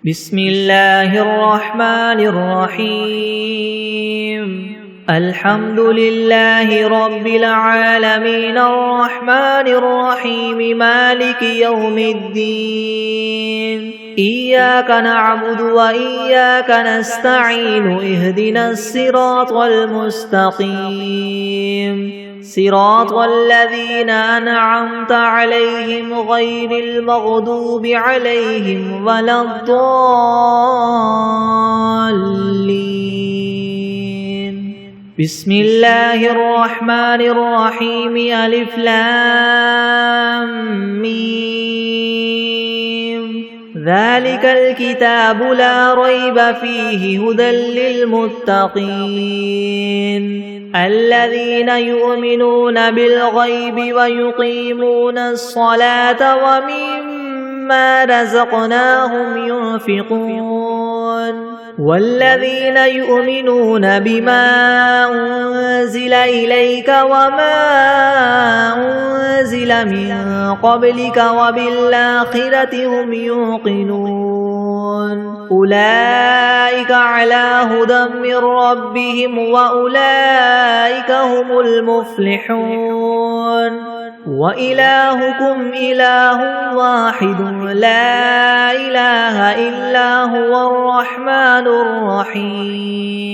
بسم الله الرحمن الرحيم الحمد لله رب العالمين الرحمن الرحيم مالك يوم الدين إياك نعبد وإياك نستعين اهدنا الصراط المستقيم صراط الذين أنعمت عليهم غير المغضوب عليهم ولا الضالين بسم الله الرحمن الرحيم ألف لام ميم ذلك الكتاب لا ريب فيه هدى للمتقين الذين يؤمنون بالغيب ويقيمون الصلاة ومما رزقناهم ينفقون والذين يؤمنون بما أنزل إليك وما أنزل من قبلك وبالآخرة هم يوقنون أولئك على هدى من ربهم وأولئك هم المفلحون وإلهكم إله واحد لا إله إلا هو الرحمن الرحيم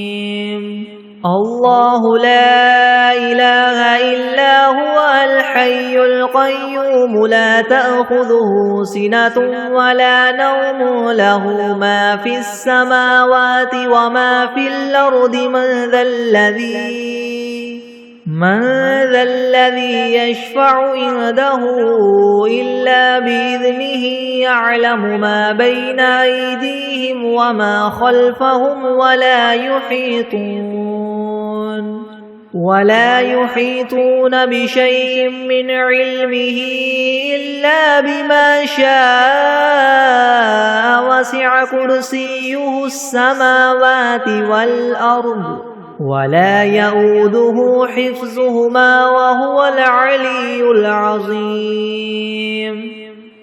الله لا إله إلا هو الحي القيوم لا تأخذه سنة ولا نوم له ما في السماوات وما في الأرض من ذا الذي يشفع عنده إلا بإذنه يعلم ما بين أيديهم وما خلفهم ولا يحيطون بشيء من علمه إلا بما شاء وسع كرسيه السماوات والأرض ولا يؤوده حفظهما وهو العلي العظيم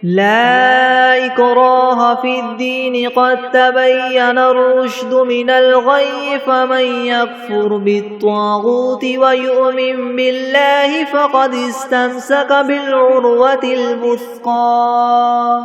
لا إكراه في الدين قد تبين الرشد من الغي فمن يكفر بالطاغوت ويؤمن بالله فقد استمسك بالعروة الوثقى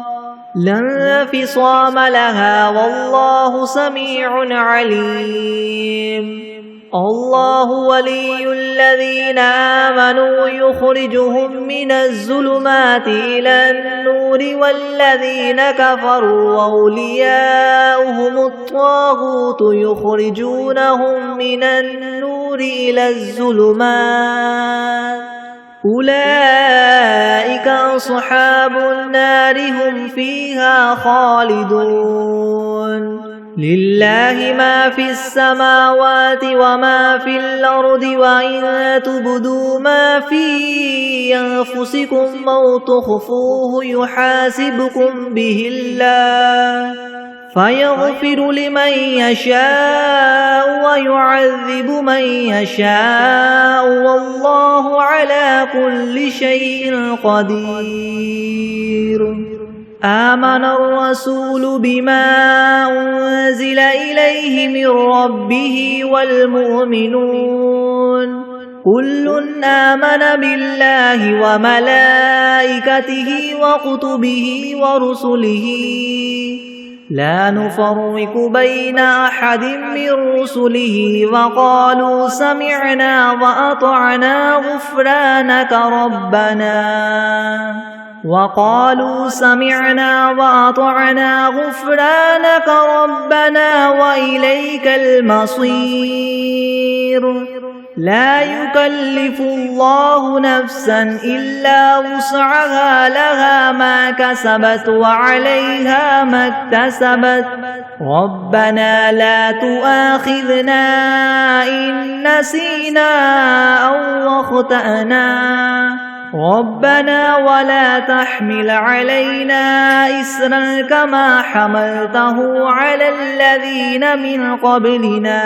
لا انفصام لها والله سميع عليم الله ولي الذين آمنوا يخرجهم من الظلمات إلى النور والذين كفروا أولياؤهم الطاغوت يخرجونهم من النور إلى الظلمات أولئك أصحاب النار هم فيها خالدون لله ما في السماوات وما في الأرض وإن تبدوا ما في أنفسكم أو تخفوه يحاسبكم به الله فيغفر لمن يشاء ويعذب من يشاء والله على كل شيء قدير آمن الرسول بما أنزل إليه من ربه والمؤمنون كل آمن بالله وملائكته وكتبه ورسله لا نفرق بين أحد من رسله وقالوا سمعنا وأطعنا غفرانك ربنا وإليك المصير لا يكلف الله نفسا إلا وسعها لها ما كسبت وعليها ما اكتسبت ربنا لا تؤاخذنا إن نسينا أو أخطأنا ربنا ولا تحمل علينا إسرا كما حملته على الذين من قبلنا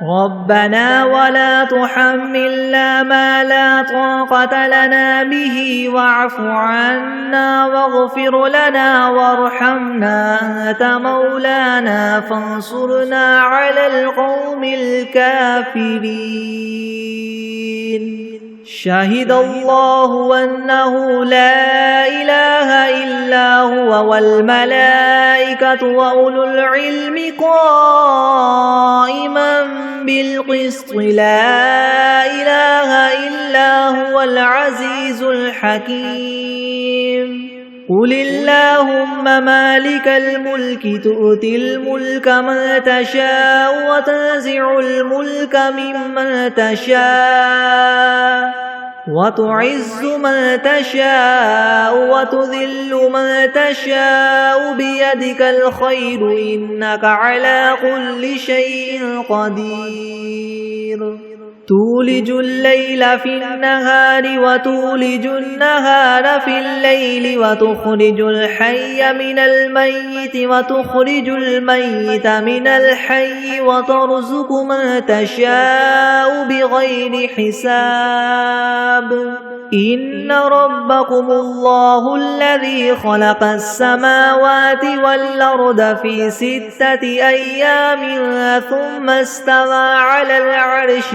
ربنا ولا تحملنا ما لا طاقة لنا به واعف عنا واغفر لنا وارحمنا أنت مولانا فانصرنا على القوم الكافرين شهد الله أنه لا إله إلا هو والملائكة وأولو العلم قائما بالقسط لا إله إلا هو العزيز الحكيم قل اللهم مالك الملك تؤتي الملك من تشاء وتنزع الملك ممن تشاء وتعز من تشاء وتذل من تشاء بيدك الخير إنك على كل شيء قدير تولج الليل في النهار وتولج النهار في الليل وتخرج الحي من الميت وتخرج الميت من الحي وترزق من تشاء بغير حساب إن ربكم الله الذي خلق السماوات والأرض في 6 أيام ثم استوى على العرش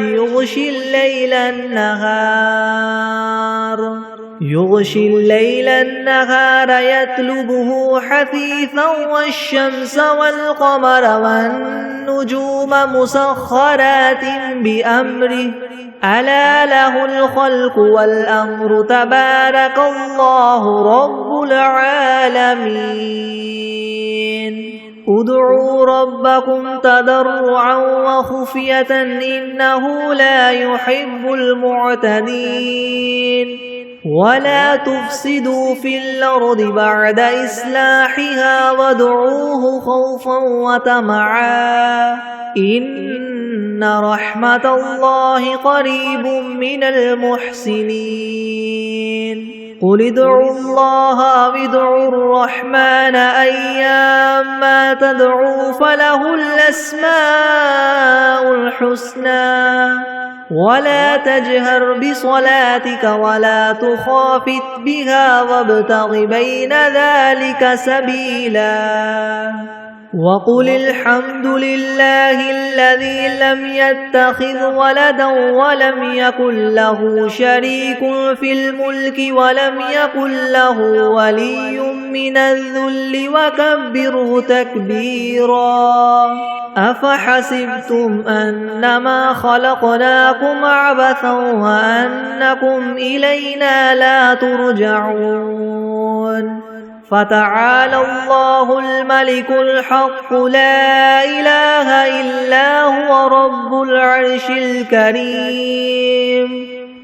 يغشي الليل النهار يطلبه حثيثا والشمس والقمر والنجوم مسخرات بأمره ألا له الخلق والأمر تبارك الله رب العالمين ادعوا ربكم تضرعا وخفية إنه لا يحب المعتدين ولا تفسدوا في الأرض بعد إصلاحها وادعوه خوفا وطمعا إن رحمة الله قريب من المحسنين قل ادعوا الله أو ادعوا الرحمن أيما تدعوا فله الأسماء الحسنى ولا تجهر بصلاتك ولا تخافت بها وابتغ بين ذلك سبيلا وقل الحمد لله الذي لم يتخذ ولدا ولم يكن له شريك في الملك ولم يكن له ولي من الذل وكبره تكبيرا أفحسبتم أنما خلقناكم عبثا وأنكم إلينا لا ترجعون فتعالى الله الملك الحق لا إله إلا هو رب العرش الكريم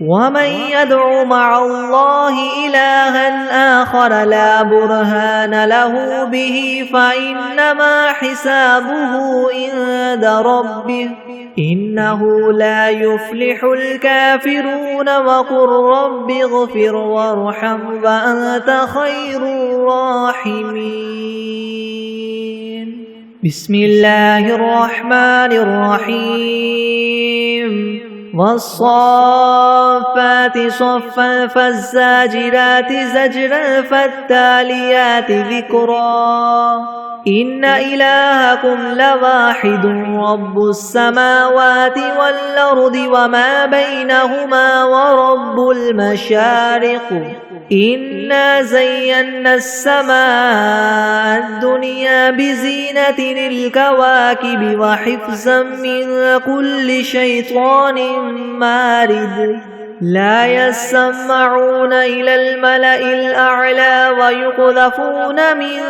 ومن يدع مع الله إلها آخر لا برهان له به فإنما حسابه عند ربه إنه لا يفلح الكافرون وقل رب اغفر وارحم وأنت خير الراحمين بسم الله الرحمن الرحيم والصافات صفا فالزاجرات زجرا فالتاليات ذكرا إن إلهكم لواحد رب السماوات والأرض وما بينهما ورب المشارق إنا زينا السماء الدنيا بزينة الكواكب وحفظا من كل شيطان مارد لا يسمعون إلى الملأ الأعلى ويقذفون من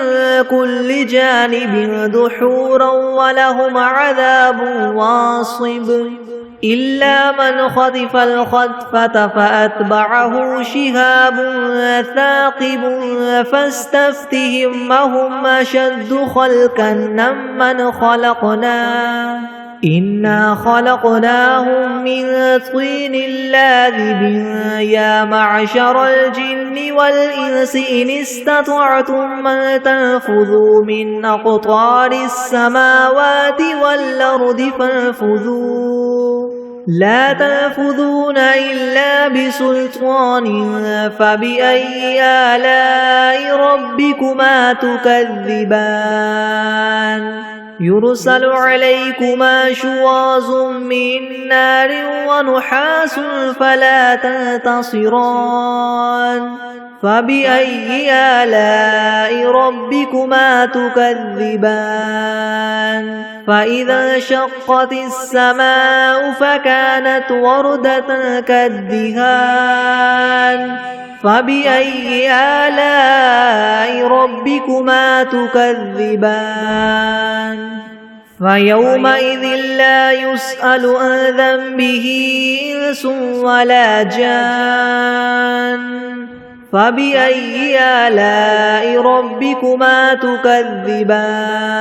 كل جانب دحورا ولهم عذاب واصب إلا من خطف الخطفة فأتبعه شهاب ثاقب فاستفتهم هم أشد خلقا ممن خلقنا إنا خلقناهم من طين لاذب يا معشر الجن والإنس إن استطعتم أن تنفذوا من أقطار السماوات والأرض فانفذوا لا تنفذون إلا بسلطان فبأي آلاء ربكما تكذبان يرسل عليكما شواظ من نار ونحاس فلا تنتصران فبأي آلاء ربكما تكذبان فإذا انشقت السماء فكانت وردة كالدهان فبأي آلاء ربكما تكذبان فيومئذ لا يسأل عن ذنبه إنس ولا جان فبأي آلاء ربكما تكذبان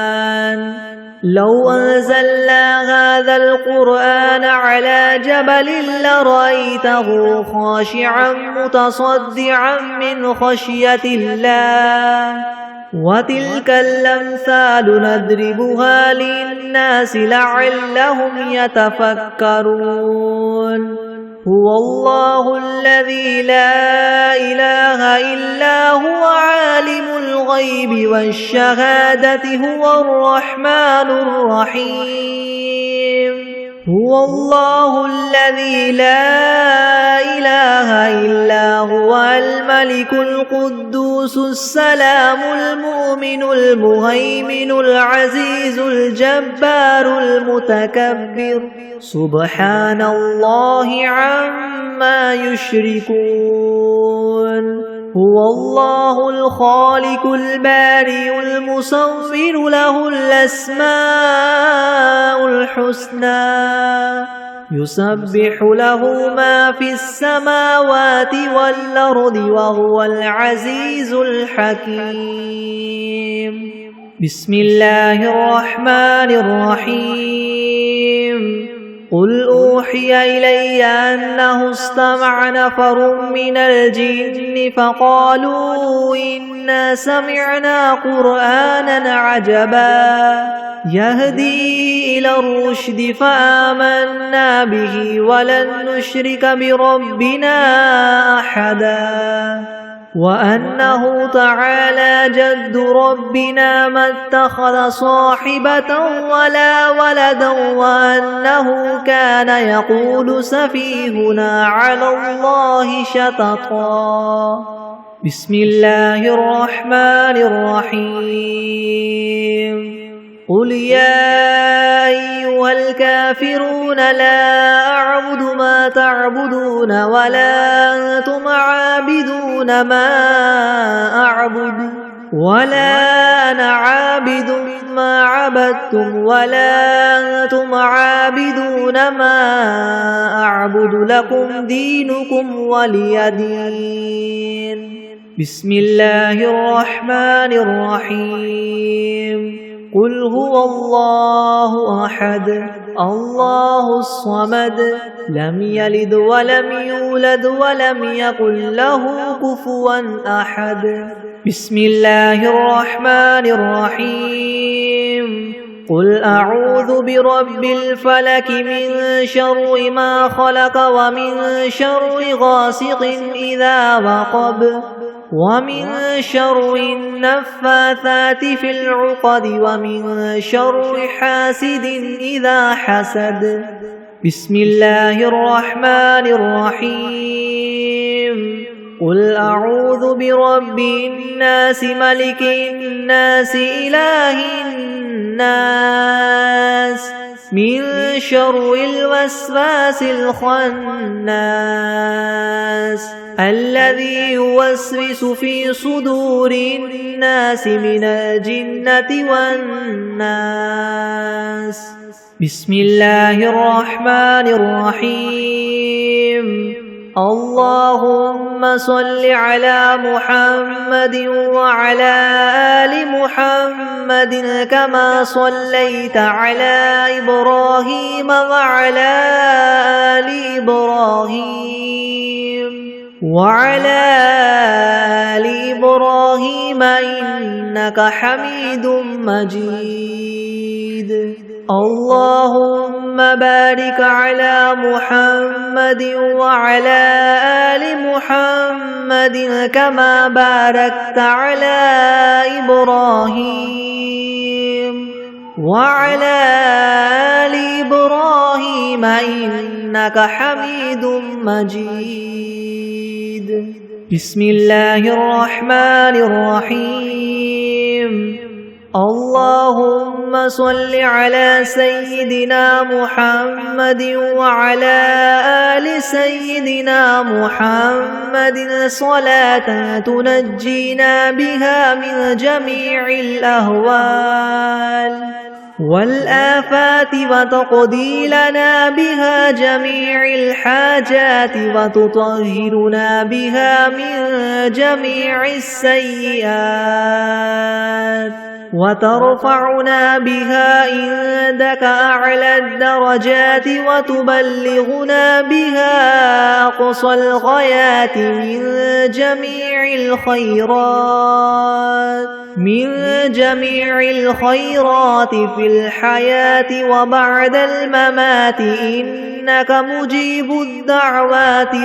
لو أنزلنا هذا القرآن على جبل لرأيته خاشعا متصدعا من خشية الله وتلك الأمثال نضربها للناس لعلهم يتفكرون هو الله الذي لا إله إلا هو عالم الغيب والشهادة هو الرحمن الرحيم هو الله الذي لا إله إلا هو الملك القدوس السلام المؤمن المهيمن العزيز الجبار المتكبر سبحان الله عما يشركون هو الله الخالق البارئ المصور له الأسماء الحسنى يسبح له ما في السماوات والأرض وهو العزيز الحكيم بسم الله الرحمن الرحيم قل أوحي إلي أنه استمع نفر من الجن فقالوا إنا سمعنا قرآنا عجبا يهدي إلى الرشد فآمنا به ولن نشرك بربنا أحدا وأنه تعالى جد ربنا ما اتخذ صاحبة ولا ولدا وأنه كان يقول سفيهنا على الله شططا بسم الله الرحمن الرحيم قل يا أيها الكافرون لا أعبد ما تعبدون ولا أنتم عابدون ما أعبد ولا أنا عابد ما عبدتم ولا أنتم عابدون ما أعبد لكم دينكم ولي دين بسم الله الرحمن الرحيم قل هو الله أحد الله الصمد لم يلد ولم يولد ولم يكن له كفوا أحد بسم الله الرحمن الرحيم قل أعوذ برب الفلك من شر ما خلق ومن شر غاسق إذا وقب ومن شر النفاثات في العقد ومن شر حاسد إذا حسد بسم الله الرحمن الرحيم قل أعوذ برب الناس ملك الناس إله الناس من شر الوسواس الخناس الذي يوسوس في صدور الناس من الجنة والناس بسم الله الرحمن الرحيم اللهم صل على محمد وعلى آل محمد كما صليت على إبراهيم وعلى آل إبراهيم إنك حميد مجيد. اللهم بارك على محمد وعلى آل محمد كما باركت على إبراهيم وعلى آل إبراهيم إنك حميد مجيد. بسم الله الرحمن الرحيم. اللهم صل على سيدنا محمد وعلى آل سيدنا محمد صلاة تنجينا بها من جميع الأهوال والآفات وتقضي لنا بها جميع الحاجات وتطهرنا بها من جميع السيئات وترفعنا بها عندك أعلى الدرجات وتبلغنا بها أقصى الغايات من جميع الخيرات في الحياة وبعد الممات إنك مجيب الدعوات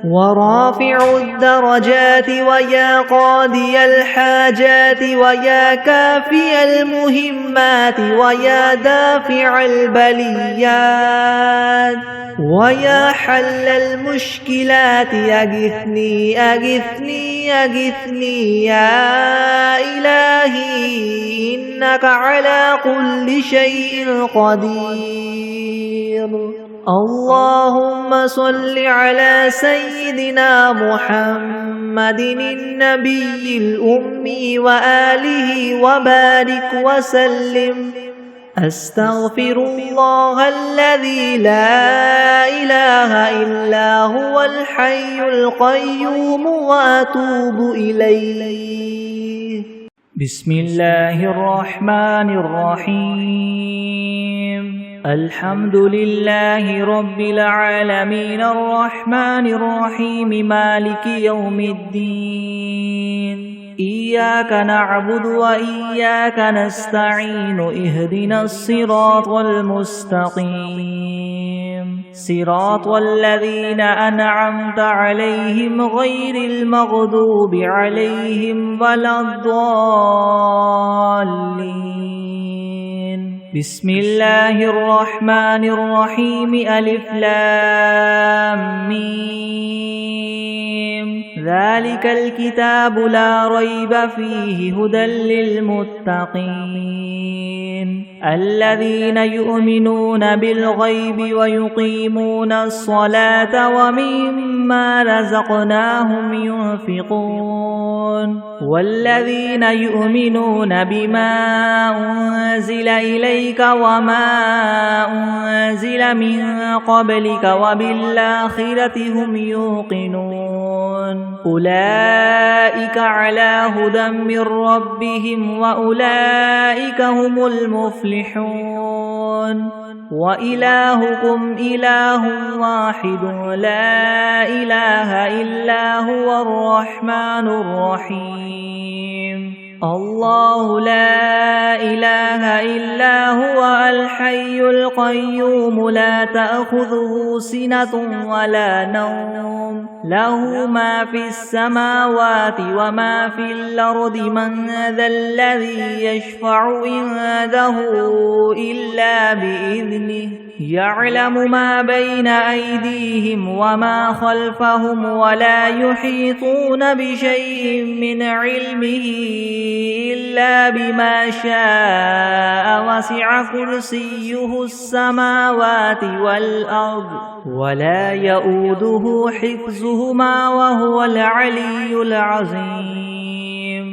ورافع الدرجات ويا قاضي الحاجات ويا كافي المهمات ويا دافع البليات ويا حل المشكلات أغثني أغثني أغثني يا إلهي إنك على كل شيء قدير. اللهم صل على سيدنا محمد النبي الأمي وآله وبارك وسلم. أستغفر الله الذي لا إله إلا هو الحي القيوم وأتوب إليه. بسم الله الرحمن الرحيم. الحمد لله رب العالمين الرحمن الرحيم مالك يوم الدين. إياك نعبد وإياك نستعين اهدنا الصراط المستقيم صراط الذين أنعمت عليهم غير المغضوب عليهم ولا الضالين. بسم الله الرحمن الرحيم. ألف لام ميم. ذلك الكتاب لا ريب فيه هدى للمتقين الذين يؤمنون بالغيب ويقيمون الصلاة ومما رزقناهم ينفقون والذين يؤمنون بما أنزل إليك وما أنزل من قبلك وبالآخرة هم يوقنون أولئك على هدى من ربهم وأولئك هم المفلحون. وإلهكم إله واحد لا إله إلا هو الرحمن الرحيم. الله لا إله إلا هو الحي القيوم لا تأخذه سنة ولا نوم له ما في السماوات وما في الأرض من ذا الذي يشفع عنده إلا بإذنه يعلم ما بين أيديهم وما خلفهم ولا يحيطون بشيء من علمه إلا بما شاء وسع كرسيه السماوات والأرض ولا يؤوده حفظهما وهو العلي العظيم.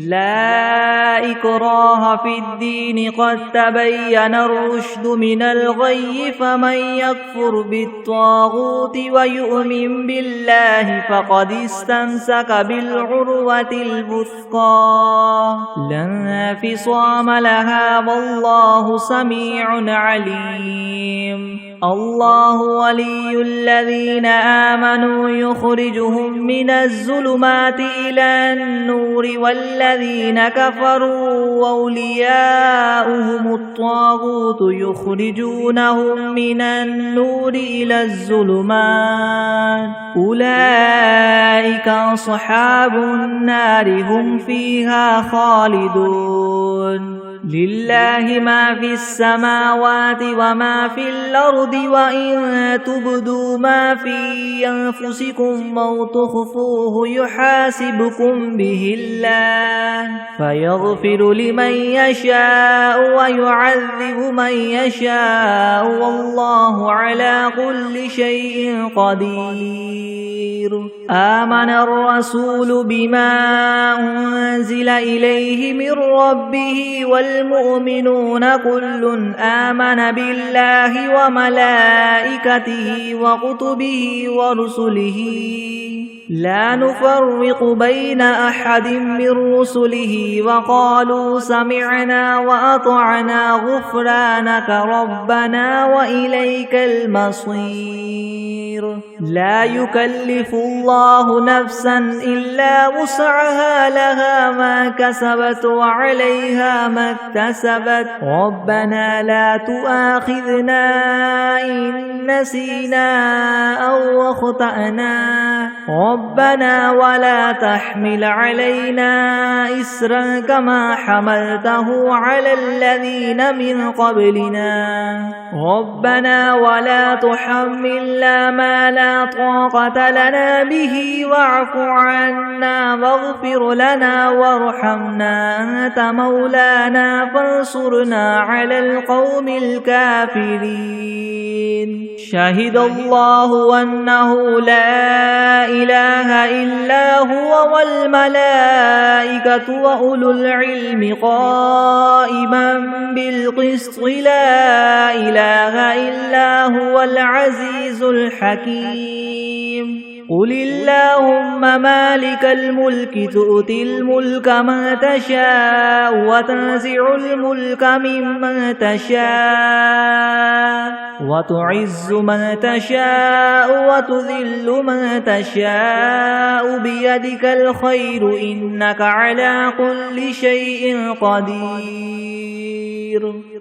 لا إكراه في الدين قد تبين الرشد من الغي فمن يكفر بالطاغوت ويؤمن بالله فقد استمسك بالعروة الوثقى لا انفصام لها والله سميع عليم الله ولي الذين آمنوا يخرجهم من الظلمات إلى النور والذين كفروا أولياؤهم الطاغوت يخرجونهم من النور إلى الظلمات أولئك أصحاب النار هم فيها خالدون لله ما في السماوات وما في الأرض وإن تبدوا ما في أنفسكم أو تخفوه يحاسبكم به الله فيغفر لمن يشاء ويعذب من يشاء والله على كل شيء قدير آمن الرسول بما أنزل إليه من ربه والمؤمنون كل آمن بالله وملائكته وكتبه ورسله لا نفرق بين أحد من رسله وقالوا سمعنا وأطعنا غفرانك ربنا وإليك المصير لا يكلف الله نفسا إلا وسعها لها ما كسبت وعليها ما اكتسبت ربنا لا تؤاخذنا إن نسينا أو أخطأنا ربنا ولا تحمل علينا إسرا كما حملته على الذين من قبلنا ربنا ولا تحملنا ما لا طاقة لنا به واعف عنا واغفر لنا وارحمنا أنت مولانا فانصرنا على القوم الكافرين شهد الله أنه لا إله إلا هو والملائكة وأولو العلم قائما بالقسط لا إله إلا هو العزيز الحكيم قل اللهم مالك الملك تؤتي الملك من تشاء وتنزع الملك ممن تشاء وتعز من تشاء وتذل من تشاء بيدك الخير إنك على كل شيء قدير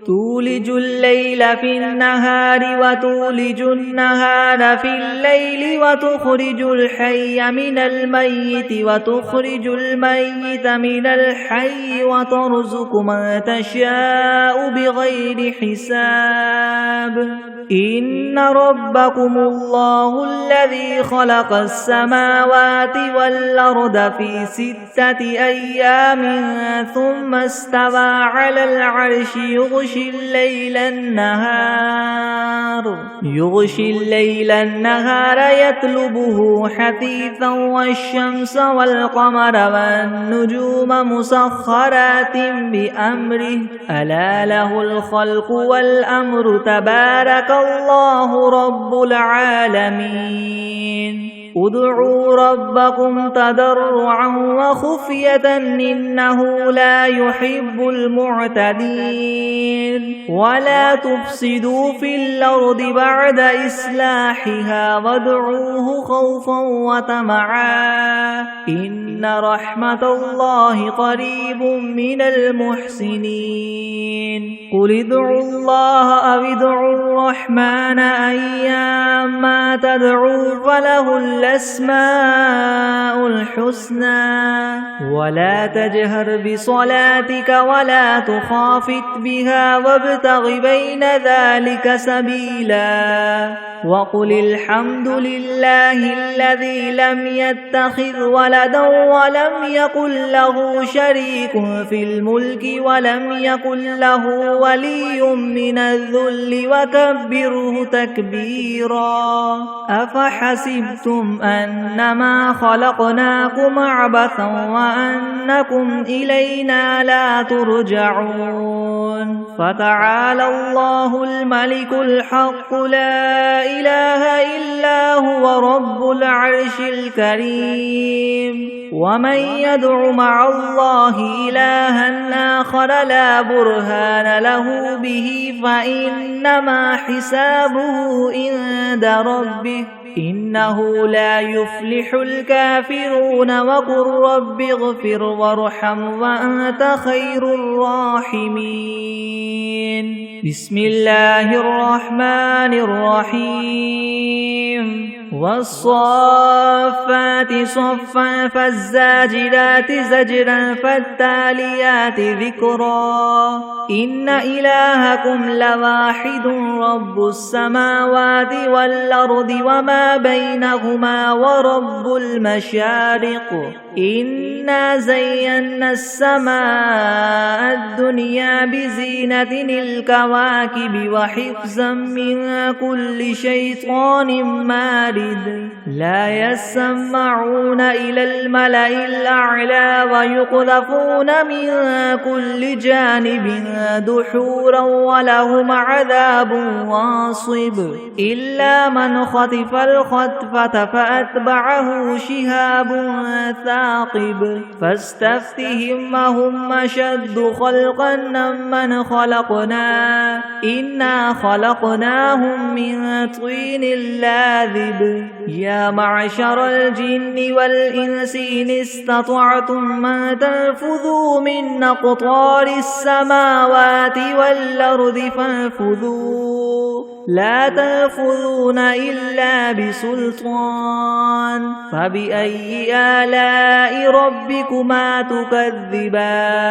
تولج الليل في النهار وتولج النهار في الليل وتخرج الحي من الميت وتخرج الميت من الحي وترزق من تشاء بغير حساب إن ربكم الله الذي خلق السماوات والأرض في 6 أيام ثم استوى على العرش يغشي الليل النهار يطلبه حثيثا والشمس والقمر والنجوم مسخرات بأمره ألا له الخلق والأمر تبارك الله رب العالمين ادعوا ربكم تضرعا وخفية إنه لا يحب المعتدين ولا تفسدوا في الأرض بعد إصلاحها وادعوه خوفا وطمعا إن رحمة الله قريب من المحسنين قل ادعوا الله أو ادعوا الرحمن أيما تدعوا فله الأسماء الحسنى ولا تجهر بصلاتك ولا تخافت بها وابتغ بين ذلك سبيلا وقل الحمد لله الذي لم يتخذ ولدا ولم يكن له شريك في الملك ولم يكن له ولي من الذل وكبره تكبيرا أفحسبتم أنما خلقناكم عبثا وأنكم إلينا لا ترجعون فتعالى الله الملك الحق لا إله إلا هو رب العرش الكريم ومن يدع مع الله إلها آخر لا برهان له به فإنما حسابه عند ربه إنه لا يفلح الكافرون وقل رب اغفر وارحم وأنت خير الراحمين بسم الله الرحمن الرحيم والصافات صفا فالزاجرات زجرا فالتاليات ذكرا إن إلهكم لواحد رب السماوات والأرض وما بينهما ورب المشارق إنا زينا السماء الدنيا بزينة الكواكب وحفظا من كل شيطان مارد لا يسمعون إلى الملأ الأعلى ويقذفون من كل جانب دحورا ولهم عذاب واصب إلا من خطف الخطفة فأتبعه شهاب ثاقب فاستفتهم أهم أشد خلقا ممن خلقنا إنا خلقناهم من طين لاذب يا معشر الجن والإنس إن استطعتم أن تنفذوا من أقطار السماوات والأرض فانفذوا لا تنفذون إلا بسلطان فبأي آلاء ربكما تكذبان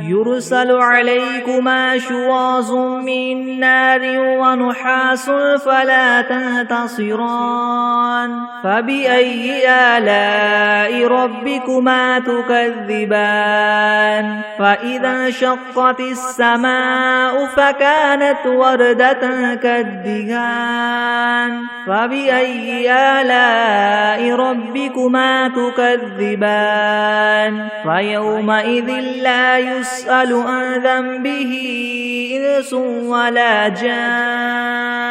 يرسل عليكما شواظ من نار ونحاس فلا تنتصران فبأي آلاء ربكما تكذبان فإذا انشقت السماء فكانت وردة كالدهان فبأي آلاء ربكما تكذبان فيومئذ لا يسأل عن ذنبه إنس ولا جان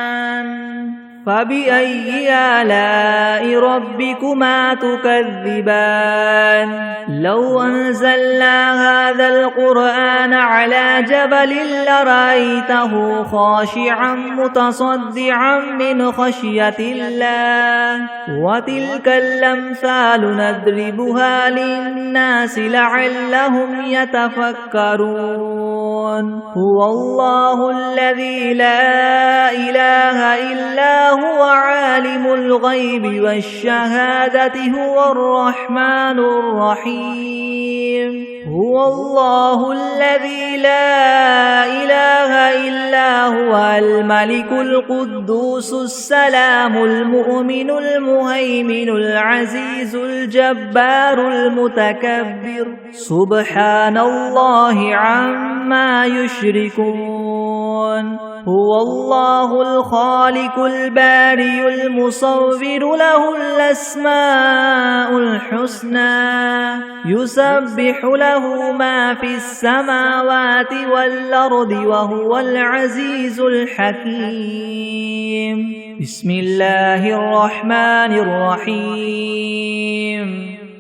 فبأي آلاء ربكما تكذبان لو أنزلنا هذا القرآن على جبل لرأيته خاشعا متصدعا من خشية الله وتلك الأمثال نضربها للناس لعلهم يتفكرون هو الله الذي لا إله إلا هو عالم الغيب والشهادة هو الرحمن الرحيم هو الله الذي لا إله إلا هو الملك القدوس السلام المؤمن المهيمن العزيز الجبار المتكبر سبحان الله عما يشركون هو الله الخالق البارئ المصور له الأسماء الحسنى يسبح له ما في السماوات والأرض وهو العزيز الحكيم بسم الله الرحمن الرحيم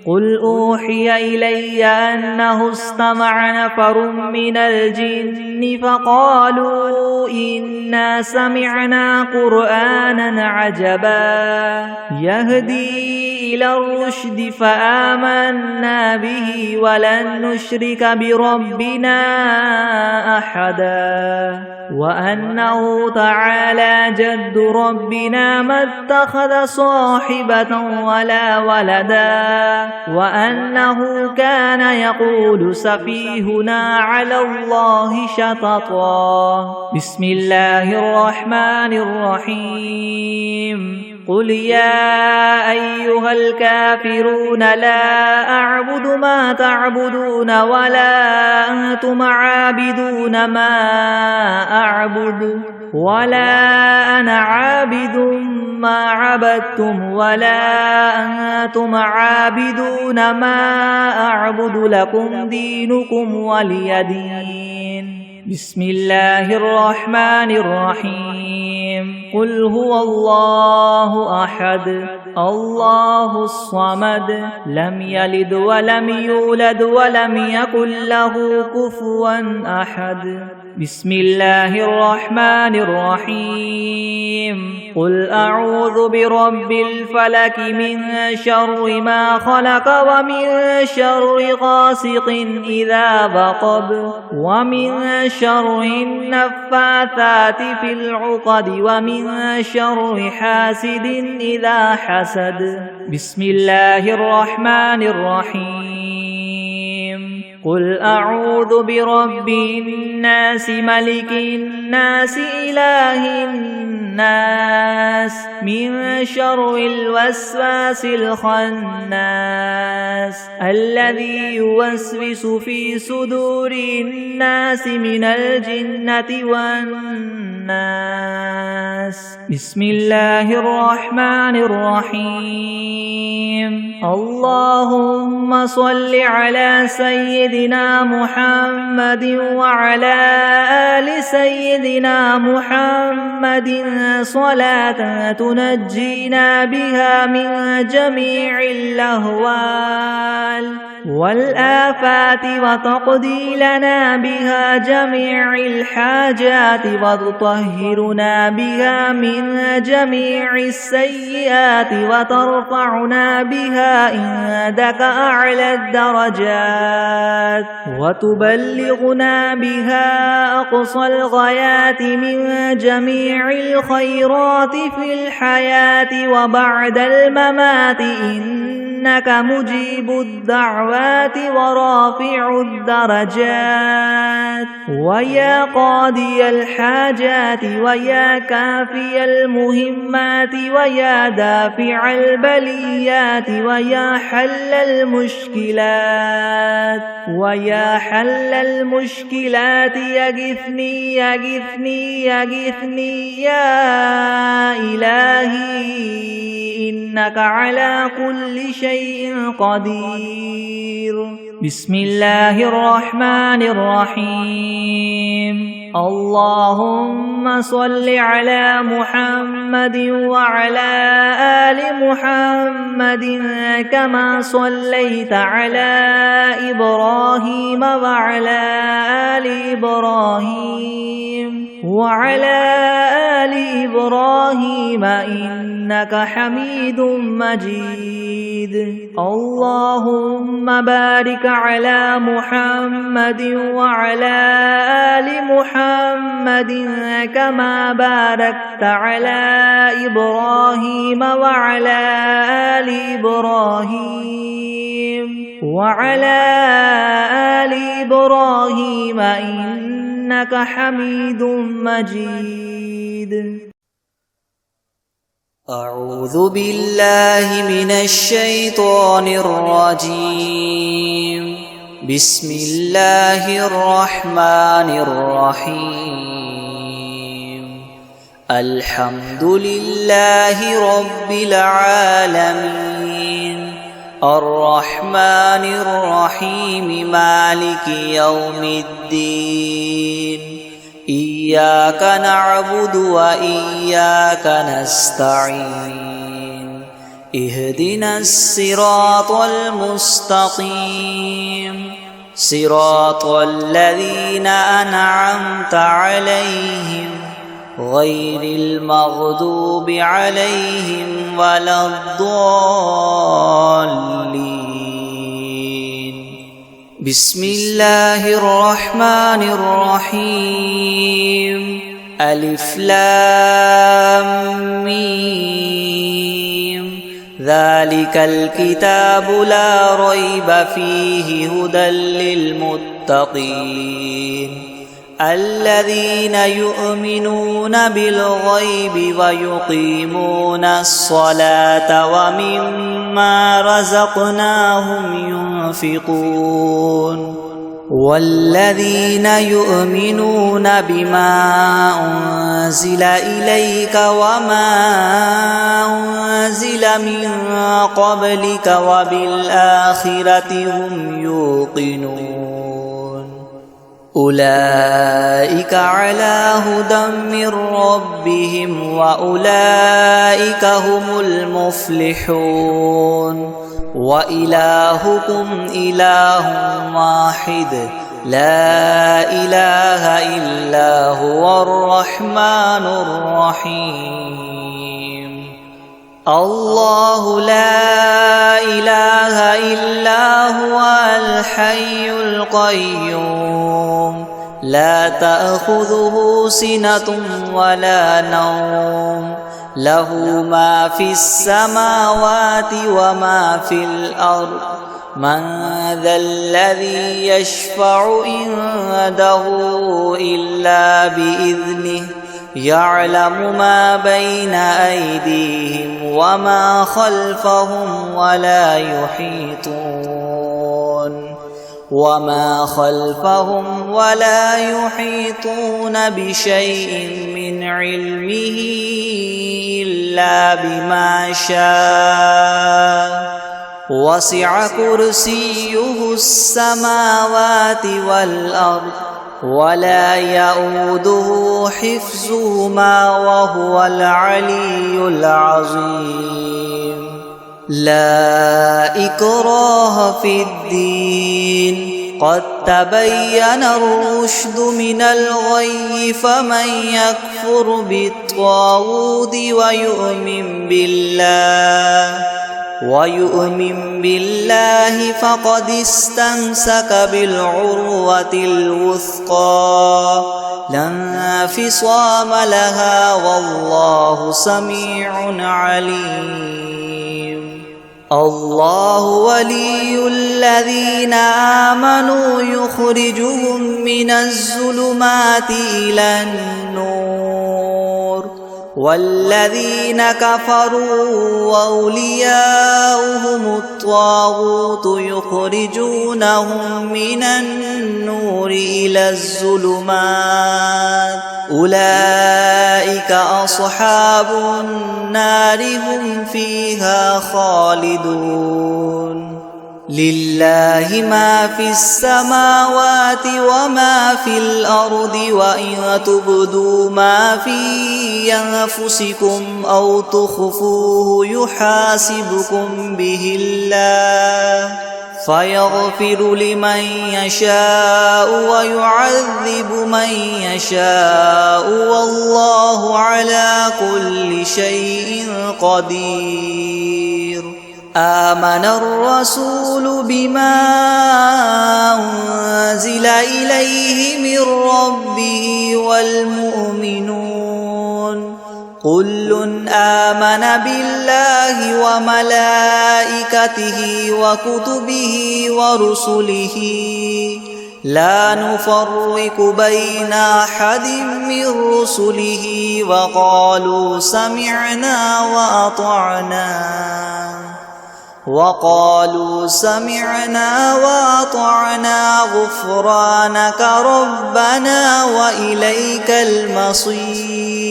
قل أوحي إلي أنه استمع نفر من الجن فقالوا إنا سمعنا قرآنا عجبا يهدي إلى الرشد فآمنا به ولن نشرك بربنا أحدا وأنه تعالى جد ربنا ما اتخذ صاحبة ولا ولدا وأنه كان يقول سفيهنا على الله شططا. بسم الله الرحمن الرحيم. قل يا أيها الكافرون لا أعبد ما تعبدون ولا أنتم عابدون ما أعبد ولا أنا عابد ما عبدتم ولا أنتم عابدون ما أعبد لكم دينكم ولي دين. بسم الله الرحمن الرحيم. قل هو الله أحد الله الصمد لم يلد ولم يولد ولم يكن له كفوا أحد. بسم الله الرحمن الرحيم. قل أعوذ برب الفلك من شر ما خلق ومن شر غاسق إذا وقب ومن شر النفاثات في العقد ومن شر حاسد إذا حسد. بسم الله الرحمن الرحيم. قل أعوذ برب الناس ملك الناس إله الناس من شر الوسواس الخناس الذي يوسوس في صدور الناس من الجنة والناس. بسم الله الرحمن الرحيم. اللهم صل على سيدنا محمد وعلى آل سيدنا محمد صلاة تنجينا بها من جميع الأهوال والآفات وتقضي لنا بها جميع الحاجات وتطهرنا بها من جميع السيئات وترفعنا بها عندك أعلى الدرجات وتبلغنا بها أقصى الغايات من جميع الخيرات في الحياة وبعد الممات إنك مجيب الدعوات ورافع الدرجات ويا قاضي الحاجات ويا كافي المهمات ويا دافع البليات ويا حل المشكلات ويا حل المشكلات يغثني يغثني يغثني يا إلهي إنك على كل شيء قدير. بسم الله الرحمن الرحيم. اللهم صل على محمد وعلى آل محمد كما صليت على إبراهيم وعلى آل إبراهيم وعلى آل إبراهيم إنك حميد مجيد. اللهم بارك على محمد وعلى آل محمد كما باركت على إبراهيم وعلى آل إبراهيم وعلى آل إبراهيم إنك حميد مجيد. أعوذ بالله من الشيطان الرجيم. بسم الله الرحمن الرحيم. الحمد لله رب العالمين الرحمن الرحيم مالك يوم الدين إياك نعبد وإياك نستعين اهدنا الصراط المستقيم صراط الذين أنعمت عليهم غير المغضوب عليهم ولا الضالين. بسم الله الرحمن الرحيم ألف لام ميم ذلك الكتاب لا ريب فيه هدى للمتقين الذين يؤمنون بالغيب ويقيمون الصلاة ومما رزقناهم ينفقون والذين يؤمنون بما أنزل إليك وما أنزل من قبلك وبالآخرة هم يوقنون أولئك على هدى من ربهم وأولئك هم المفلحون وإلهكم إله واحد لا إله إلا هو الرحمن الرحيم الله لا إله إلا هو الحي القيوم لا تأخذه سنة ولا نوم له ما في السماوات وما في الأرض من ذا الذي يشفع عنده إلا بإذنه يعلم ما بين أيديهم وما خلفهم ولا يحيطون بشيء من علمه إلا بما شاء وسع كرسيه السماوات والأرض ولا يؤوده حفظهما وهو العلي العظيم لا إكراه في الدين قد تبين الرشد من الغي فمن يكفر بالطاغوت ويؤمن بالله فقد استمسك بالعروة الوثقى لا انفصام لها والله سميع عليم الله ولي الذين آمنوا يخرجهم من الظلمات إلى النور والذين كفروا أولياؤهم الطاغوت يخرجونهم من النور إلى الظلمات أولئك أصحاب النار هم فيها خالدون لله ما في السماوات وما في الأرض وإن تبدوا ما في أنفسكم أو تخفوه يحاسبكم به الله فيغفر لمن يشاء ويعذب من يشاء والله على كل شيء قدير آمن الرسول بما أنزل إليه من ربه والمؤمنون كل آمن بالله وملائكته وكتبه ورسله لا نفرق بين أحد من رسله وقالوا سمعنا وأطعنا غفرانك ربنا وإليك المصير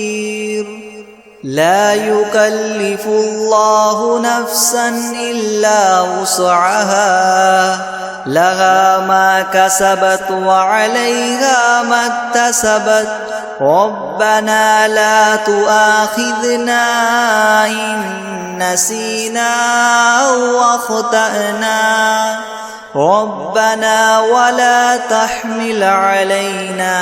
لا يكلف الله نفسا إلا وسعها لها ما كسبت وعليها ما اكتسبت ربنا لا تؤاخذنا إن نسينا أو أخطأنا ربنا ولا تحمل علينا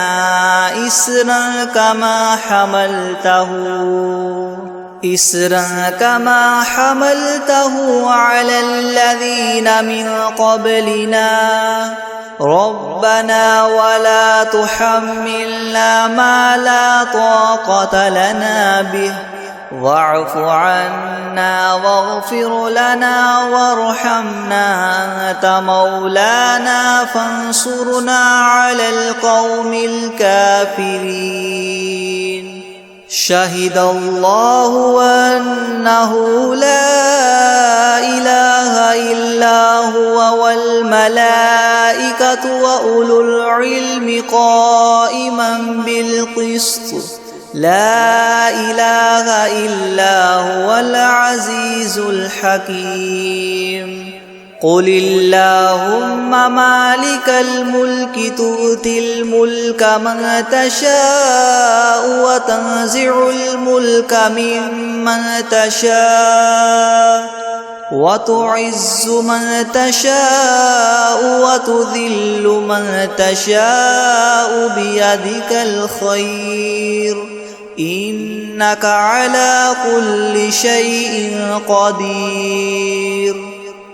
إسرا كما حملته على الذين من قبلنا ربنا ولا تحملنا ما لا طاقة لنا به واعف عنا واغفر لنا وارحمنا أنت مولانا فانصرنا على القوم الكافرين شهد الله أنه لا إله إلا هو والملائكة وأولو العلم قائما بالقسط لا إله إلا هو العزيز الحكيم قل اللهم مالك الملك تؤتي الملك من تشاء وتنزع الملك ممن تشاء وتعز من تشاء وتذل من تشاء بيدك الخير إنك على كل شيء قدير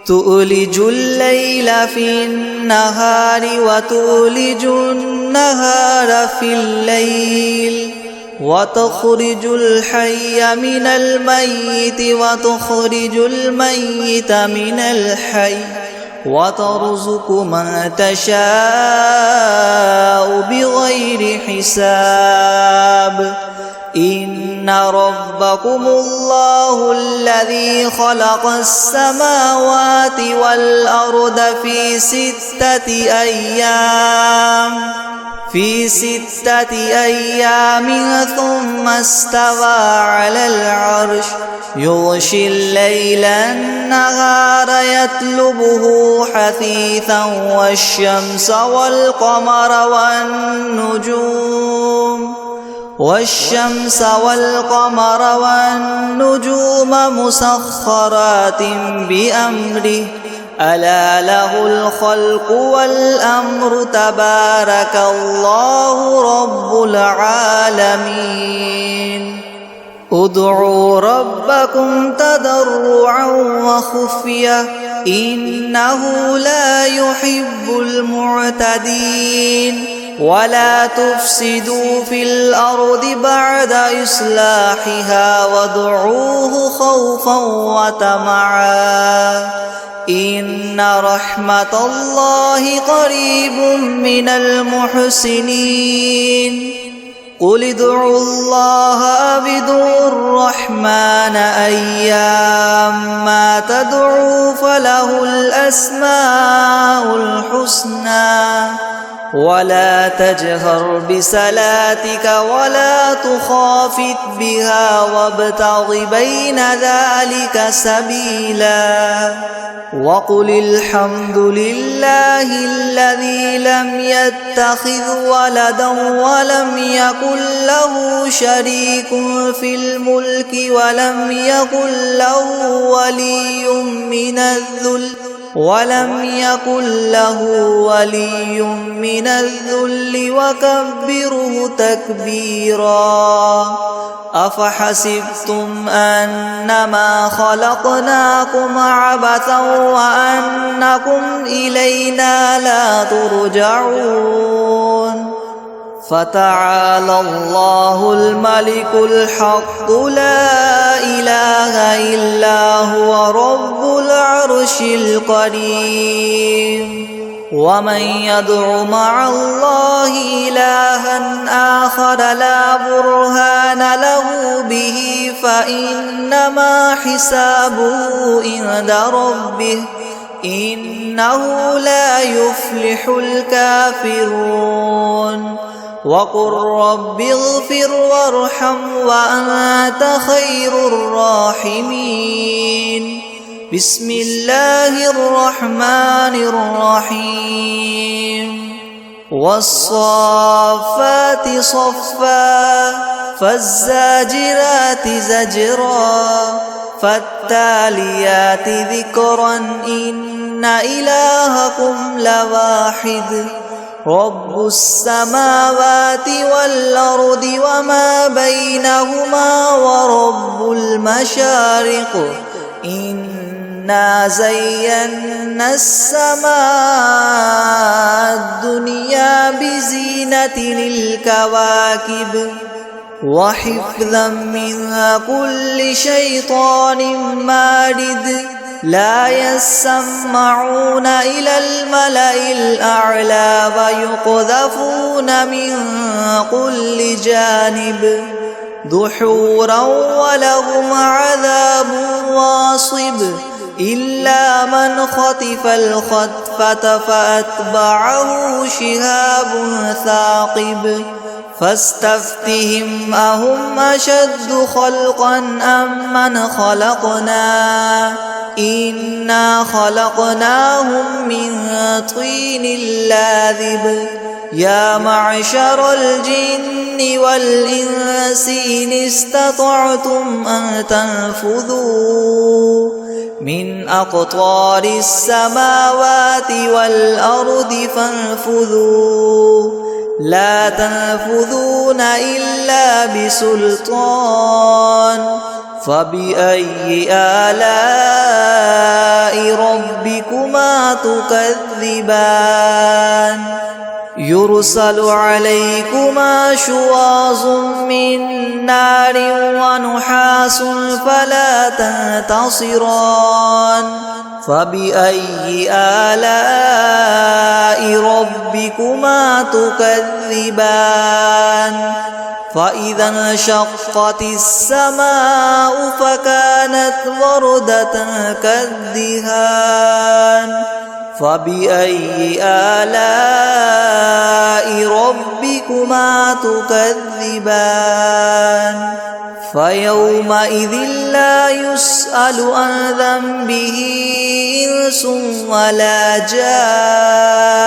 تؤلج الليل في النهار وتؤلج النهار في الليل وتخرج الحي من الميت وتخرج الميت من الحي وترزق من تشاء بغير حساب إن ربكم الله الذي خلق السماوات والأرض في 6 أيام ثم استوى على العرش يغشي الليل النهار يطلبه حثيثا والشمس والقمر والنجوم مسخرات بأمره ألا له الخلق والأمر تبارك الله رب العالمين ادعوا ربكم تضرعا وخفية إنه لا يحب المعتدين ولا تفسدوا في الأرض بعد إصلاحها وادعوه خوفا وطمعا إن رحمة الله قريب من المحسنين قل ادعوا الله أو ادعوا الرحمن أيما تدعوا فله الأسماء الحسنى ولا تجهر بصلاتك ولا تخافت بها وابتغ بين ذلك سبيلا وقل الحمد لله الذي لم يتخذ ولدا ولم يكن له شريك في الملك ولم يكن له ولي من الذل وكبره تكبيرا أفحسبتم أنما خلقناكم عبثا وأنكم إلينا لا ترجعون فتعالى الله الملك الحق لا إله إلا هو رب العرش الكريم ومن يدع مع الله إلها آخر لا برهان له به فإنما حسابه عند ربه إنه لا يفلح الكافرون وقل رب اغفر وارحم وأنت خير الراحمين بسم الله الرحمن الرحيم والصافات صفا فالزاجرات زجرا فالتاليات ذكرا إن إلهكم لواحد رب السماوات والأرض وما بينهما ورب المشارق إنه إنا زينا السماء الدنيا بزينة الكواكب وحفظا من كل شيطان مارد لا يسمعون إلى الملأ الأعلى ويقذفون من كل جانب دحورا ولهم عذاب واصب إلا من خطف الخطفة فأتبعه شهاب ثاقب فاستفتهم أهم أشد خلقا أم من خلقنا إنا خلقناهم من طين لاذب يا معشر الجن والإنس إن استطعتم أن تنفذوا من أقطار السماوات والأرض فانفذوا لا تنفذون إلا بسلطان فبأي آلاء ربكما تكذبان يرسل عليكما شواظ من نار ونحاس فلا تنتصران فبأي آلاء ربكما تكذبان فإذا انشقت السماء فكانت وردة كالدهان فبأي آلاء ربكما تكذبان فيومئذ لا يسأل عن ذنبه إنس ولا جان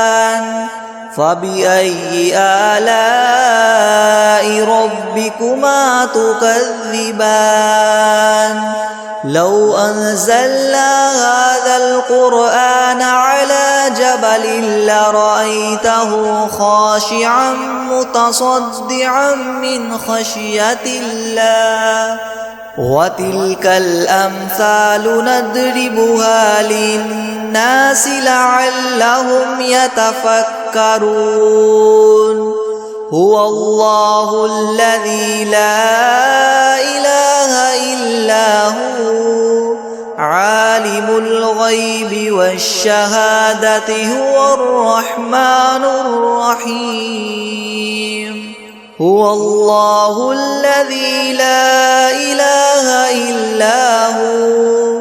فبأي آلاء ربكما تكذبان لو أنزلنا هذا القرآن على جبل لرأيته خاشعا متصدعا من خشية الله وتلك الأمثال نضربها للناس لعلهم يتفكرون هو الله الذي لا إله إلا هو عالم الغيب والشهادة هو الرحمن الرحيم هو الله الذي لا إله إلا هو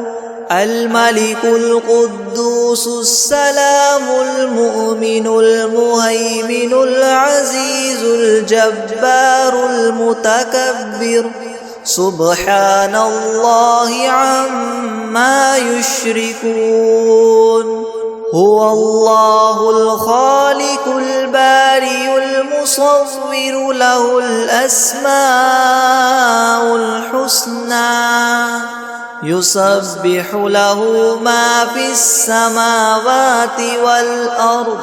الملك القدوس السلام المؤمن المهيمن العزيز الجبار المتكبر سبحان الله عما يشركون هو الله الخالق البارئ المصور له الأسماء الحسنى يسبح له ما في السماوات والأرض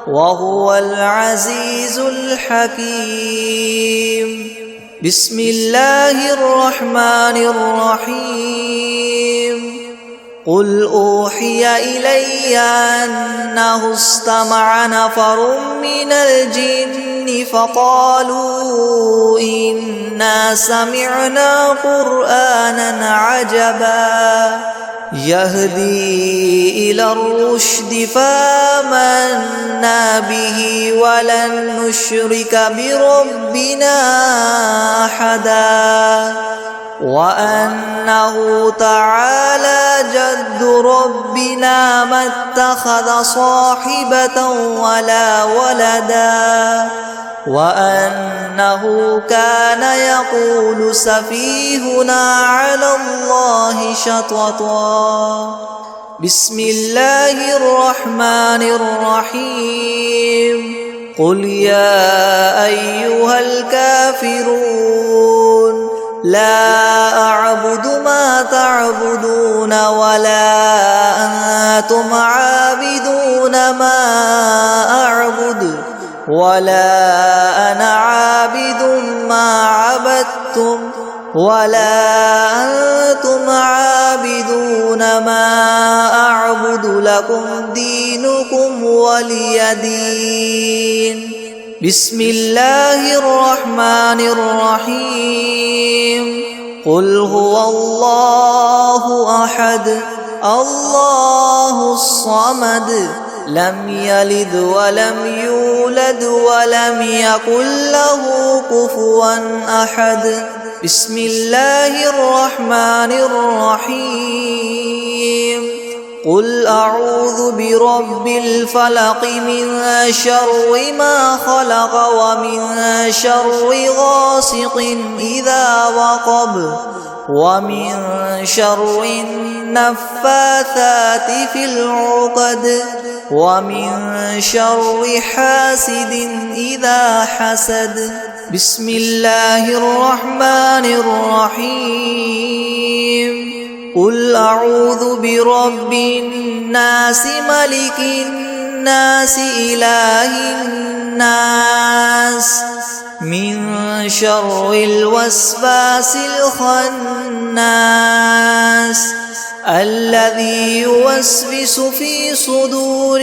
وهو العزيز الحكيم بسم الله الرحمن الرحيم قل أوحي إلي أنه استمع نفر من الجن فقالوا إنا سمعنا قرآنا عجبا يهدي إلى الرشد فآمنا به ولن نشرك بربنا أحدا وأنه تعالى جد ربنا ما اتخذ صاحبة ولا ولدا وأنه كان يقول سفيهنا على الله شططا بسم الله الرحمن الرحيم قل يا أيها الكافرون لا أعبد ما تعبدون ولا أنتم عابدون ما أعبد ولا أنا عابد ما عبدتم ولا أنتم عابدون ما أعبد لكم دينكم ولي دين بسم الله الرحمن الرحيم قل هو الله أحد الله الصمد لم يلد ولم يولد ولم يكن له كفوا أحد بسم الله الرحمن الرحيم قل أعوذ برب الفلق من شر ما خلق ومن شر غاسق إذا وقب ومن شر النفاثات في العقد ومن شر حاسد إذا حسد بسم الله الرحمن الرحيم قل أعوذ برب الناس ملك الناس إله الناس من شر الوسواس الخناس الذي يوسوس في صدور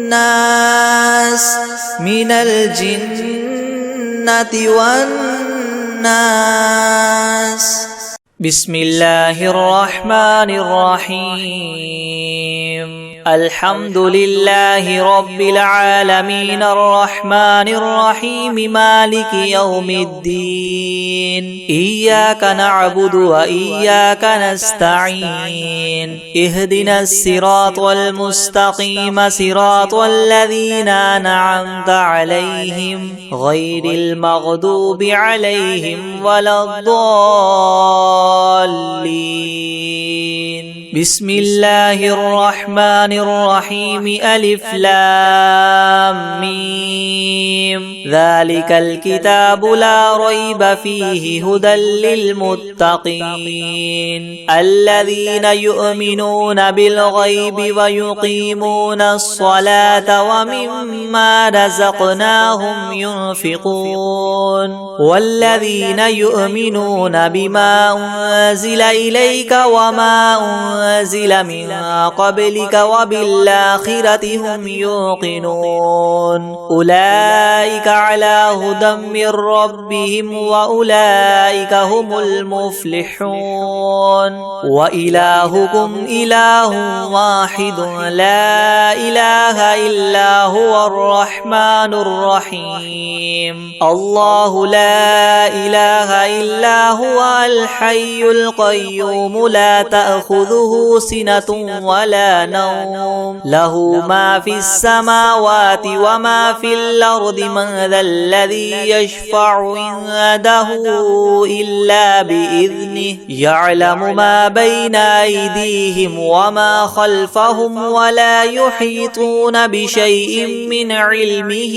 الناس من الجنة والناس بسم الله الرحمن الرحيم الحمد لله رب العالمين الرحمن الرحيم مالك يوم الدين إياك نعبد وإياك نستعين اهدنا الصراط المستقيم صراط الذين أنعمت عليهم غير المغضوب عليهم ولا الضالين بسم الله الرحمن الرحيم ألف لام ميم ذلك الكتاب لا ريب فيه هدى للمتقين الذين يؤمنون بالغيب ويقيمون الصلاة ومما رزقناهم ينفقون والذين يؤمنون بما أنزل إليك وما أنزل من قبلك وبالآخرة هم يوقنون أولئك على هدى من ربهم وأولئك هم المفلحون وإلهكم إله واحد لا إله إلا هو الرحمن الرحيم الله لا إله إلا هو الحي القيوم لا تأخذه سنة ولا نوم له ما في السماوات وما في الأرض من ذا الذي يشفع عنده إلا بإذنه يعلم ما بين أيديهم وما خلفهم ولا يحيطون بشيء من علمه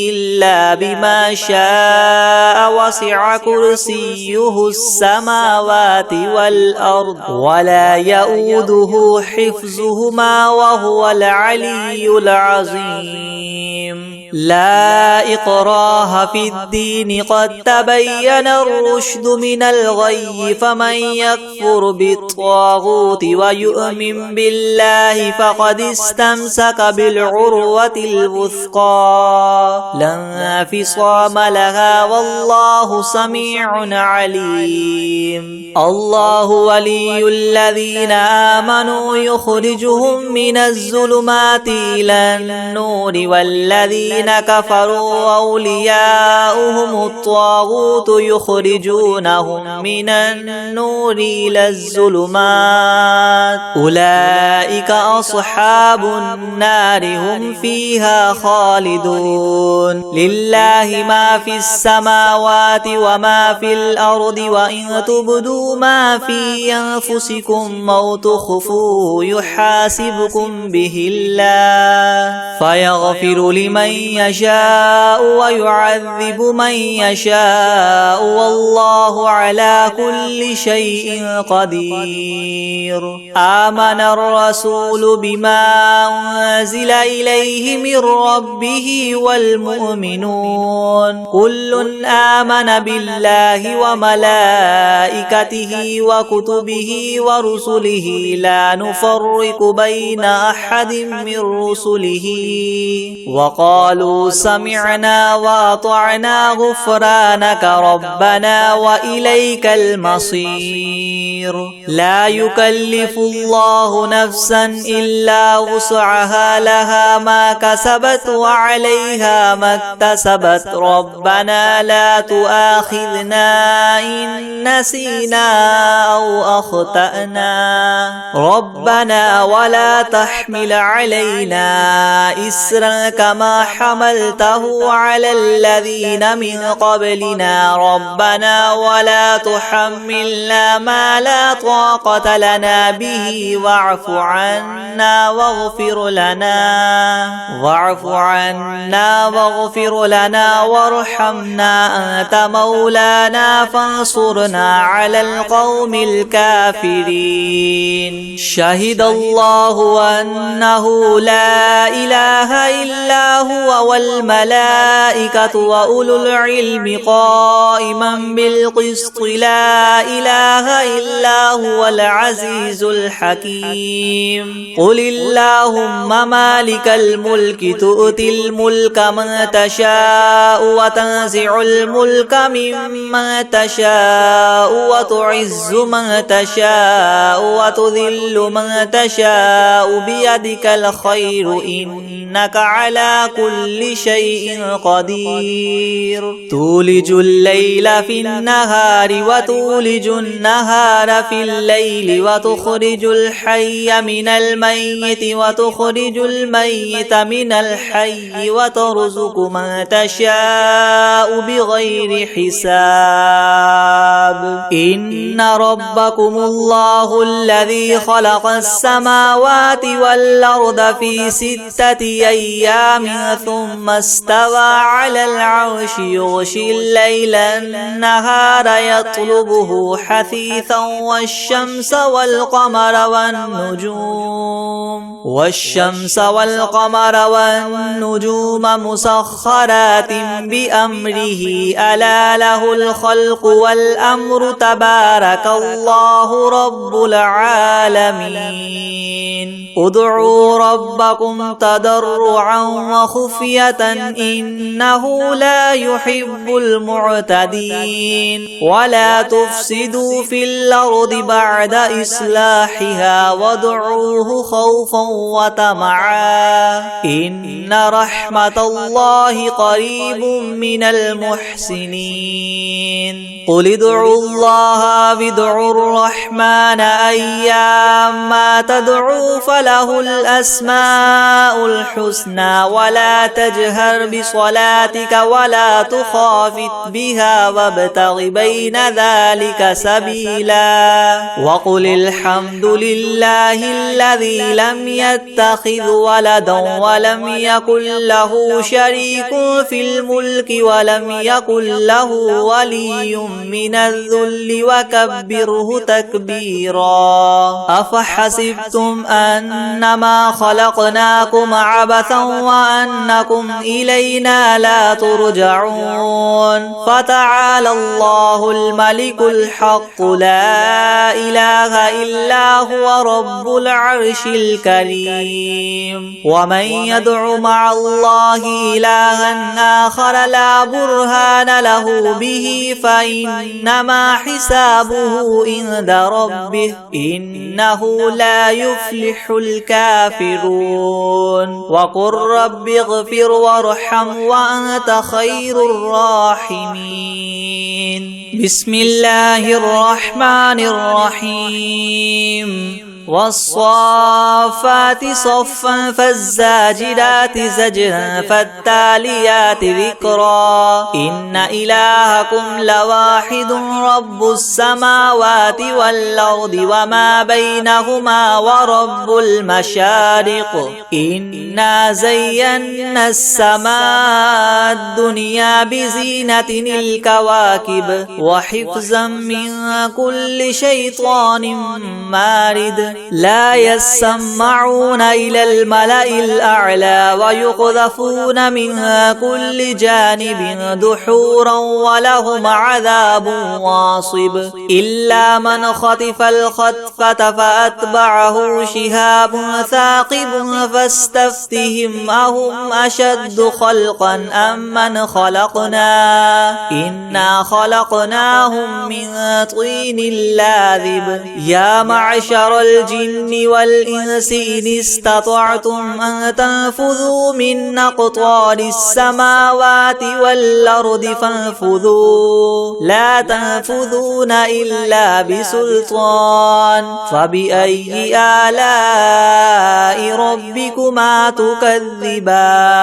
إلا بما شاء وسع كرسيه السماوات والأرض ولا يؤوده حفظهما وهو العلي العظيم لا إكراه في الدين قد تبين الرشد من الغي فمن يكفر بالطاغوت ويؤمن بالله فقد استمسك بالعروة الوثقى لا انفصام لها والله سميع عليم الله ولي الذين آمنوا يخرجهم من الظلمات إلى النور والذين كفروا أولياؤهم الطاغوت يخرجونهم من النور إلى الظلمات أولئك أصحاب النار هم فيها خالدون لله ما في السماوات وما في الأرض وإن تبدوا ما في أنفسكم أو تخفوه يحاسبكم به الله فيغفر لمن يشاء ويعذب من يشاء والله على كل شيء قدير. آمن الرسول بما أنزل إليه من ربه والمؤمنون كل آمن بالله وملائكته وكتبه ورسله لا نفرق بين أحد من رسله وقالوا سمعنا وأطعنا غفرانك ربنا وإليك المصير. لا يكلف الله نفسا إلا وسعها لها ما كسبت وعليها ما اكتسبت ربنا لا تؤاخذنا إن نسينا أو أخطأنا ربنا ولا تحمل علينا إسرا كما حملته على الذين من قبلنا ربنا ولا تحملنا ما لا طاقة لنا به واعف عنا واغفر لنا وارحمنا أنت مولانا فانصرنا على القوم الكافرين. شهد الله أنه لا إله إلا هو والملائكة وأولو العلم قائما بالقسط لا إله إلا هو العزيز الحكيم. قل اللهم مالك الملك تؤتي الملك من تشاء وتنزع الملك ممن تشاء وتعز من تشاء وتذل من تشاء بيدك الخير إنك على كل شيء قدير. تولج الليل في النهار وتولج النهار في الليل وتخرج الحي من الميت وتخرج الميت من الحي وترزق من تشاء بغير حساب. إن ربكم الله الذي خلق السماوات والأرض في 6 أيام ثم استوى على العرش يغشي الليل النهار يطلبه حثيثا والشمس والقمر والنجوم مسخرات بأمره ألا له الخلق والأمر تبارك الله رب العالمين. ادعوا ربكم تضرعا وخفية إنه لا يحب المعتدين. ولا تفسدوا في الأرض بعد إصلاحها وادعوه خوفا وطمعا إن رحمة الله قريب من المحسنين. قل ادعوا الله وادعوا الرحمن أيما تدعوا فله الأسماء الحسنى ولا تجهر بصلاتك ولا تخافت بها وابتغ بين ذلك سبيلا. وقل الحمد لله الذي لم يتخذ ولدا ولم يكن له شريك في الملك ولم يكن له ولي من الذل وكبره تكبيرا. أفحسبتم أنما خلقناكم عبثا وأنكم إلينا لا ترجعون. فتعالى الله الملك الحق لا إله إلا هو رب العرش الكريم. ومن يدع مع الله إلها آخر لا برهان له به فإنما حسابه عند ربه إنه لا يفلح الكافرون. وقل رب اغفر وارحم وأنت خير الراحمين. بسم الله الرحمن الرحيم. والصافات صفا فالزاجرات زجرا فالتاليات ذكرا إن إلهكم لواحد رب السماوات والأرض وما بينهما ورب المشارق إنا زينا السماء الدنيا بزينة الكواكب وحفظا من كل شيطان مارد لا يسمعون إلى الملأ الأعلى ويقذفون من كل جانب دحورا ولهم عذاب واصب إلا من خطف الخطفة فأتبعه شهاب ثاقب فاستفتهم أهم أشد خلقا أم من خلقنا إنا خلقناهم من طين لاذب يا معشر الجن والإنس إن استطعتم أن تنفذوا من أقطار السماوات والأرض فانفذوا لا تنفذون إلا بسلطان فبأي آلاء ربكما تكذبان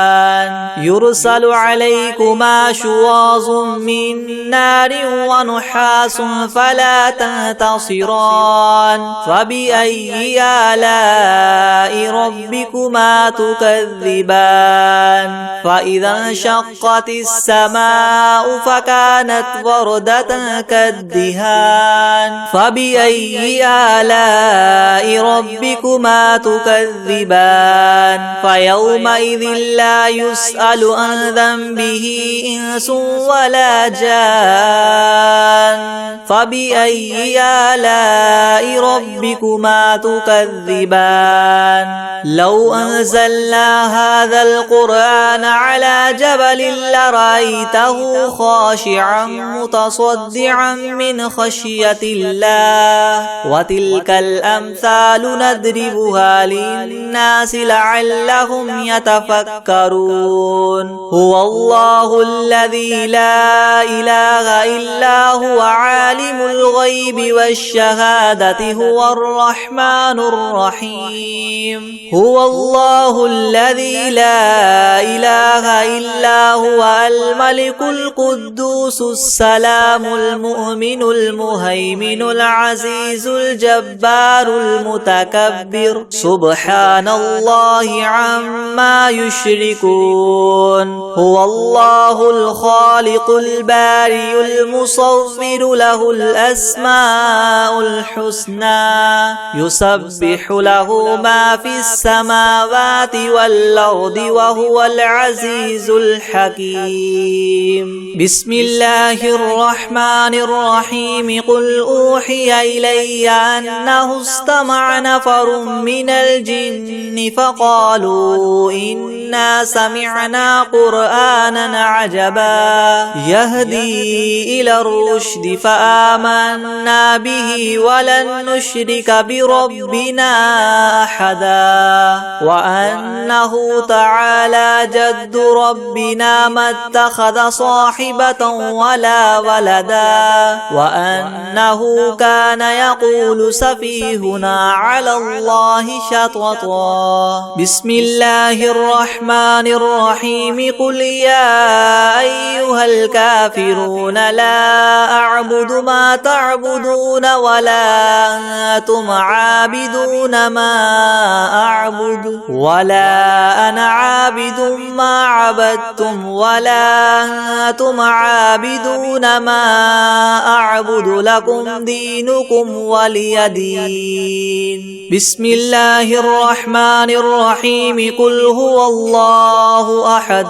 يرسل عليكما شواظ من نار ونحاس فلا تنتصران فبأي آلاء ربكما تكذبان فإذا انشقت السماء فكانت وردة كالدهان فبأي آلاء ربكما تكذبان فيومئذ لا يسأل عن ذنبه إنس ولا جان فبأي آلاء ربكما تكذبان لو أنزلنا هذا القرآن على جبل لرأيته خاشعا متصدعا من خشية الله وتلك الأمثال نضربها للناس لعلهم يتفكرون هو الله الذي لا إله إلا هو عالم الغيب والشهادة هو الرحمن الرحيم هو الله الذي لا إله إلا هو الملك القدوس السلام المؤمن المهيمن العزيز الجبار المتكبر سبحان الله عما يشركون هو الله الخالق البارئ المصور له الأسماء الحسنى يسبح له ما في السماوات والأرض وهو العزيز الحكيم بسم الله الرحمن الرحيم قل أوحي إلي أنه استمع نفر من الجن فقالوا إنا سمعنا قرآنا عجبا يهدي إلى الرشد فآمنا به ولن نشرك بربنا أحدا وأنه تعالى جد ربنا ما اتخذ صاحبة ولا ولدا وأنه كان يقول سفيهنا على الله شططا بسم الله الرحمن الرحيم قل يا أيها الكافرون لا أعبد ما تعبدون ولا أنتم عابدون ما أعبد ولا أنا عابد ما عبدتم ولا أنتم عابدون ما أعبد لكم دينكم ولي دين بسم الله الرحمن الرحيم قل هو الله أحد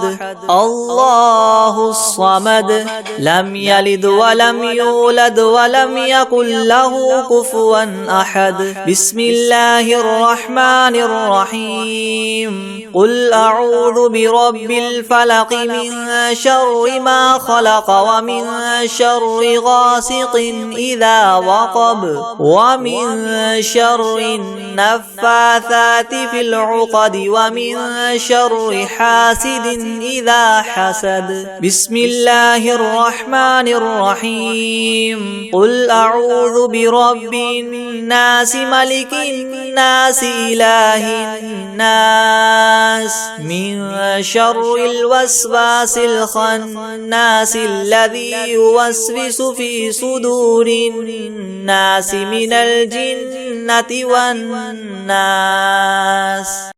الله الصمد لم يلد ولم يولد ولم يكن له كفوا أحد بسم الله الرحمن الرحيم قل أعوذ برب الفلق من شر ما خلق ومن شر غاسق إذا وقب ومن شر النفاثات في العقد ومن شر حاسد إذا حسد. بسم الله الرحمن الرحيم. قل أعوذ برب الناس ملك الناس إله الناس من شر الوسواس الخناس الذي يوسوس في صدور الناس من الجنة والناس.